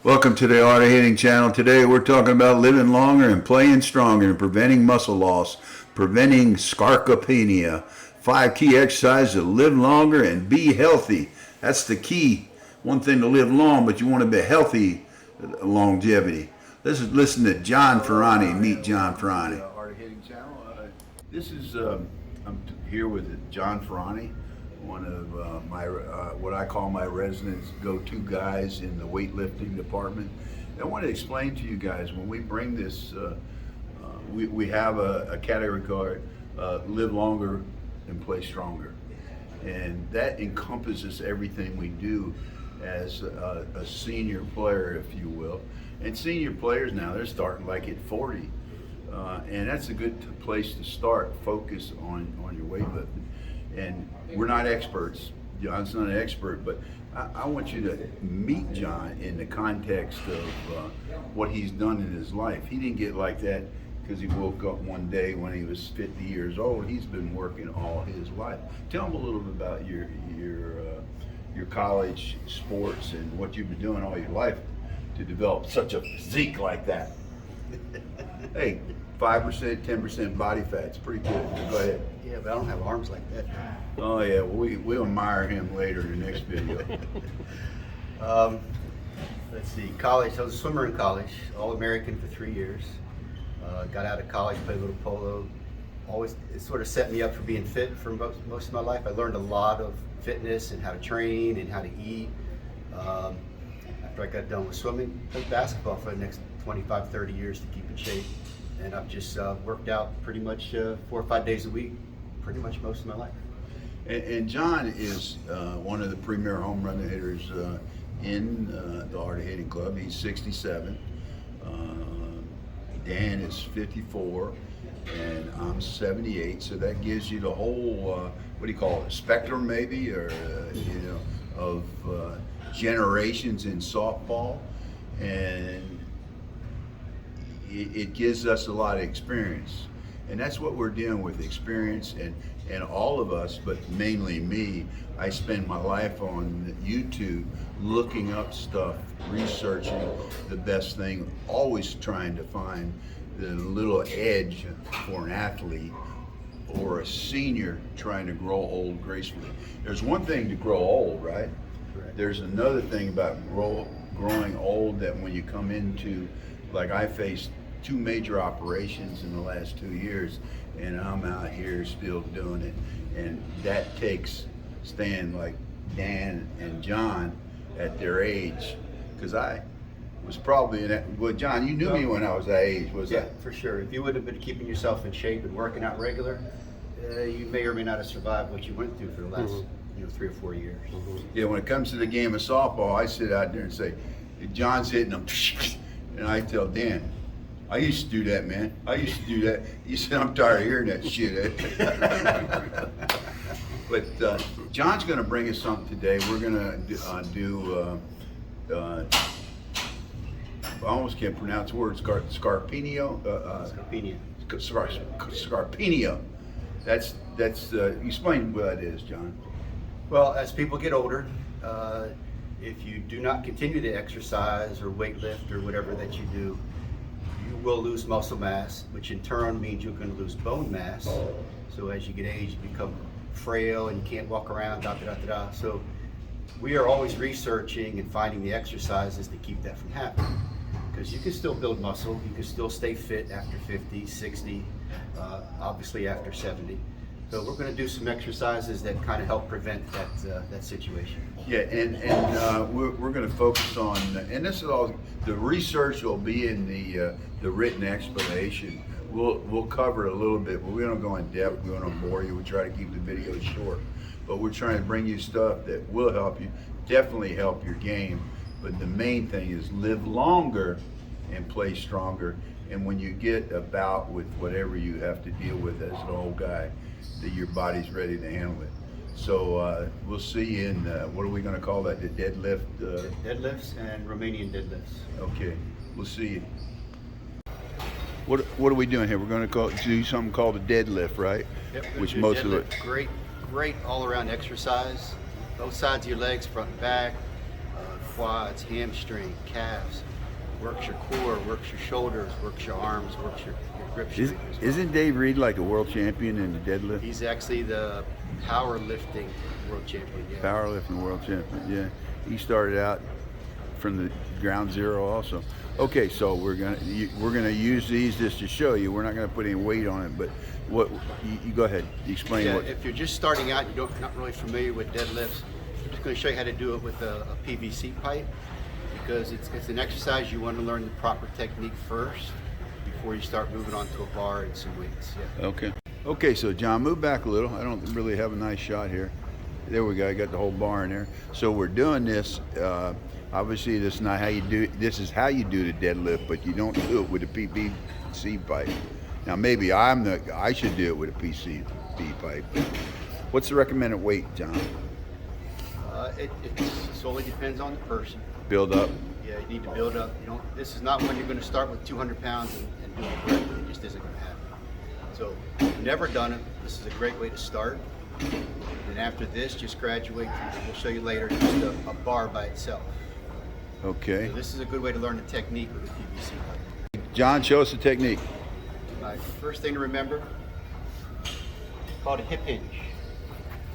Welcome to the Art of Hitting channel. Today we're talking about living longer and playing stronger and preventing muscle loss, preventing sarcopenia. 5 key exercises to live longer and be healthy. That's the key. One thing to live long, but you want to be healthy longevity. Let's listen to John Feronti. Meet John Feronti. Art of Hitting channel. I'm here with John Feronti, one of my what I call my resident go-to guys in the weightlifting department. And I want to explain to you guys, when we bring this, we have a category called Live Longer and Play Stronger. And that encompasses everything we do as a senior player, if you will. And senior players now, they're starting like at 40. And that's a good place to start. Focus on your weightlifting. And we're not experts. John's not an expert, but I want you to meet John in the context of what he's done in his life. He didn't get like that because he woke up one day when he was 50 years old. He's been working all his life. Tell him a little bit about your college sports and what you've been doing all your life to develop such a physique like that. Hey, 5%, 10% body fat's pretty good. Go ahead. Yeah, but I don't have arms like that. Oh yeah, well, we'll admire him later in the next video. Let's see, college, I was a swimmer in college, All-American for 3 years. Got out of college, played a little polo. Always, it sort of set me up for being fit for most of my life. I learned a lot of fitness and how to train and how to eat. After I got done with swimming, played basketball for the next 25, 30 years to keep in shape. And I've just worked out pretty much 4 or 5 days a week, pretty much most of my life. And John is one of the premier home run hitters in the Art of Hitting Club. He's 67. Dan is 54, and I'm 78. So that gives you the whole what do you call it? Spectrum, maybe, or of generations in softball, and it gives us a lot of experience. And that's what we're dealing with, experience, and all of us, but mainly me. I spend my life on YouTube looking up stuff, researching the best thing, always trying to find the little edge for an athlete or a senior trying to grow old gracefully. There's one thing to grow old, right? Correct. There's another thing about growing old that when you come into, like I faced 2 major operations in the last 2 years, and I'm out here still doing it. And that takes staying like Dan and John at their age, because I was probably in that. Well, John, you knew me when I was that age, was Yeah, that? for sure. If you would have been keeping yourself in shape and working out regular, you may or may not have survived what you went through for the last 3 or 4 years. Yeah, when it comes to the game of softball, I sit out there and say, John's hitting them, and I tell Dan, I used to do that, man. I used to do that. He said, I'm tired of hearing that shit. But John's going to bring us something today. We're going to do, I almost can't pronounce words, scarpinio. Sarcopenia. Scarpinio. That's explain what that is, John. Well, as people get older, if you do not continue to exercise or weight lift or whatever that you do, you will lose muscle mass, which in turn means you're going to lose bone mass. So as you get aged, you become frail and you can't walk around, So we are always researching and finding the exercises to keep that from happening. Because you can still build muscle, you can still stay fit after 50, 60, obviously after 70. So we're going to do some exercises that kind of help prevent that situation. Yeah, and we're going to focus on, and this is all, the research will be in the written explanation. We'll cover it a little bit, but we don't go in depth. We don't bore you. We try to keep the video short, but we're trying to bring you stuff that will help you, definitely help your game. But the main thing is live longer and play stronger. And when you get about with whatever you have to deal with as an old guy, that your body's ready to handle it. So we'll see you in, what are we going to call that, the deadlift? Deadlifts and Romanian deadlifts. Okay, we'll see you. What are we doing here? We're going to do something called a deadlift, right? Yep, Which most of it. Great all-around exercise. Both sides of your legs, front and back. quads, hamstring, calves, works your core, works your shoulders, works your arms, works your grip strength. Isn't Dave Reed like a world champion in the deadlift? He's actually the powerlifting world champion. Yeah. Powerlifting world champion, yeah. He started out from the ground zero also. Okay, so we're gonna use these just to show you. We're not gonna put any weight on it, but what you go ahead, explain Yeah, what. if you're just starting out, you're not really familiar with deadlifts, I'm just going to show you how to do it with a PVC pipe, because it's an exercise you want to learn the proper technique first before you start moving on to a bar and some weights. Yeah. Okay. Okay, so John, move back a little. I don't really have a nice shot here. There we go. I got the whole bar in there. So we're doing this. Obviously, this is not how you do. This is how you do the deadlift, but you don't do it with a PVC pipe. Now, maybe I should do it with a PVC pipe. What's the recommended weight, John? It solely depends on the person. Build up. Yeah, you need to build up. This is not when you're going to start with 200 pounds and do it correctly. It just isn't going to happen. So, if you've never done it, this is a great way to start. And after this, just graduate to, we'll show you later, just a bar by itself. Okay. So this is a good way to learn the technique with a PVC pipe. John, show us the technique. First thing to remember, it's called a hip hinge.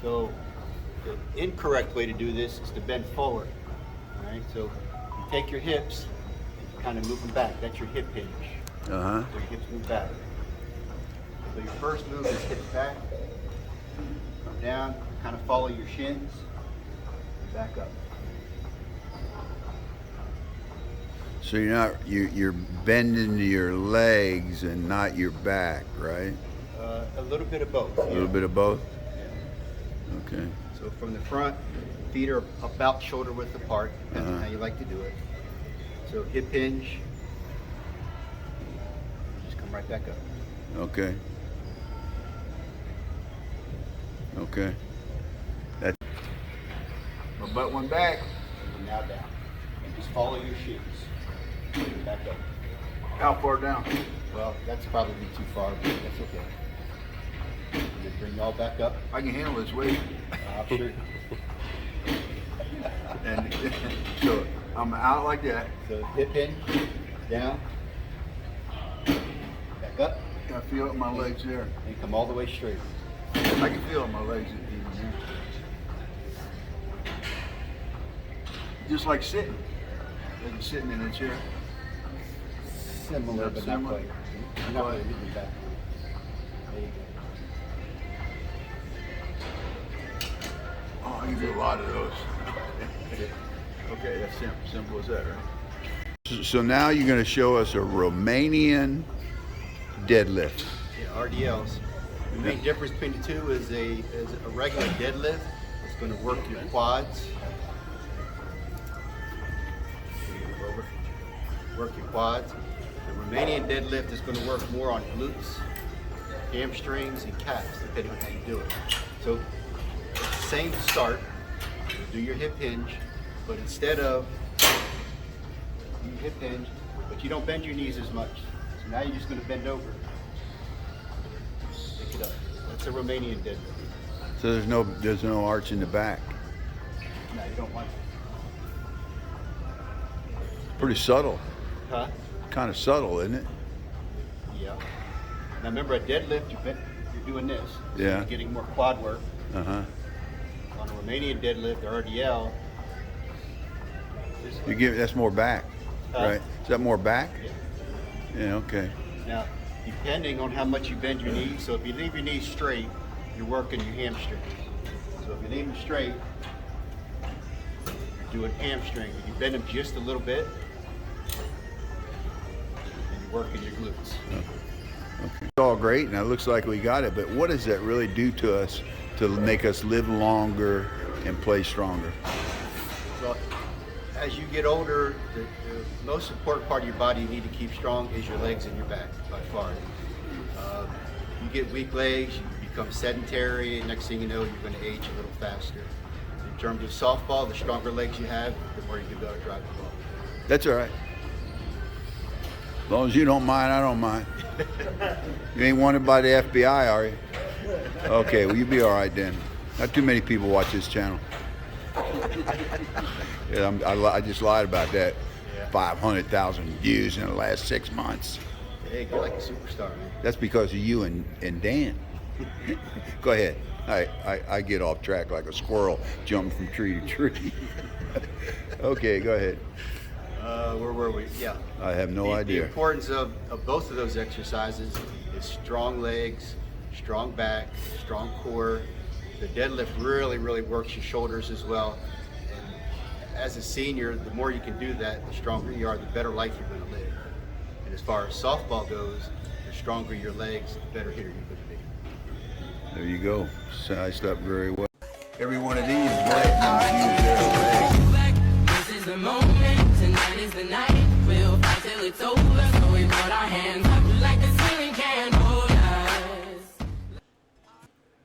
So the incorrect way to do this is to bend forward. All right, so you take your hips and kind of move them back. That's your hip hinge. Uh-huh. So your hips move back. So your first move is hips back, come down, kind of follow your shins, and back up. So you're bending your legs and not your back, right? A little bit of both. A little bit of both? Yeah. Okay. So from the front, feet are about shoulder width apart, depending on how you like to do it. So hip hinge, just come right back up. Okay. Okay. That's my butt went back. And now down. And just follow your shins. Back up. How far down? Well, that's probably too far, but that's okay. And then bring y'all back up. I can handle this weight. I'm sure. And so I'm out like that. So hip hinge, down, back up, I feel it in my legs there. and come all the way straight. I can feel it in my legs even here. Just like sitting. Like sitting in a chair. Similar, Not but similar. not quite. You're not going to move back. There you go. Oh, I can do a lot of those. Okay, that's simple. Simple as that, right? So now you're going to show us a Romanian deadlift. Yeah, RDLs. The main difference between the two is a regular deadlift. It's going to work your quads. Over. Work your quads. The Romanian deadlift is going to work more on glutes, hamstrings, and calves, depending on how you do it. So, same start. Do your hip hinge, but instead of you hip hinge, but you don't bend your knees as much. So now you're just going to bend over. Pick it up. That's a Romanian deadlift. So there's no arch in the back. No, you don't want it. Pretty subtle. Huh? Kind of subtle, isn't it? Yeah. Now remember, a deadlift, you're doing this. So Yeah. You're getting more quad work. Uh-huh. On a Romanian deadlift, or RDL, That's more back, right? Is that more back? Yeah. Yeah, okay. Now, depending on how much you bend your knees, so if you leave your knees straight, you're working your hamstring. So if you leave them straight, you're doing hamstring. If you bend them just a little bit, and you're working your glutes. Okay. It's all great, and it looks like we got it, but what does that really do to us to make us live longer and play stronger? So, as you get older, the most important part of your body you need to keep strong is your legs and your back, by far. You get weak legs, you become sedentary, and next thing you know, you're going to age a little faster. In terms of softball, the stronger legs you have, the more you can be able to drive the ball. That's all right. As long as you don't mind, I don't mind. You ain't wanted by the FBI, are you? Okay, well, you be all right then. Not too many people watch this channel. Yeah, I just lied about that. Yeah. 500,000 views in the last 6 months. Hey, you're like a superstar, man. That's because of you and Dan. Go ahead. I get off track like a squirrel jumping from tree to tree. Okay, go ahead. Where were we? Yeah. I have no idea. The importance of both of those exercises is strong legs, strong back, strong core. The deadlift really, really works your shoulders as well. And as a senior, the more you can do that, the stronger you are, the better life you're going to live. And as far as softball goes, the stronger your legs, the better hitter you're going to be. There you go. Sized up very well. Every one of these legs use their legs. This is the moment, tonight is the night. We'll fight till it's over, so we put our hands up like a ceiling can hold us.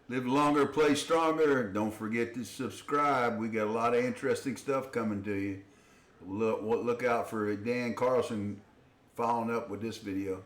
Live longer, play stronger. Don't forget to subscribe. We got a lot of interesting stuff coming to you. Look out for Dan Carlson following up with this video.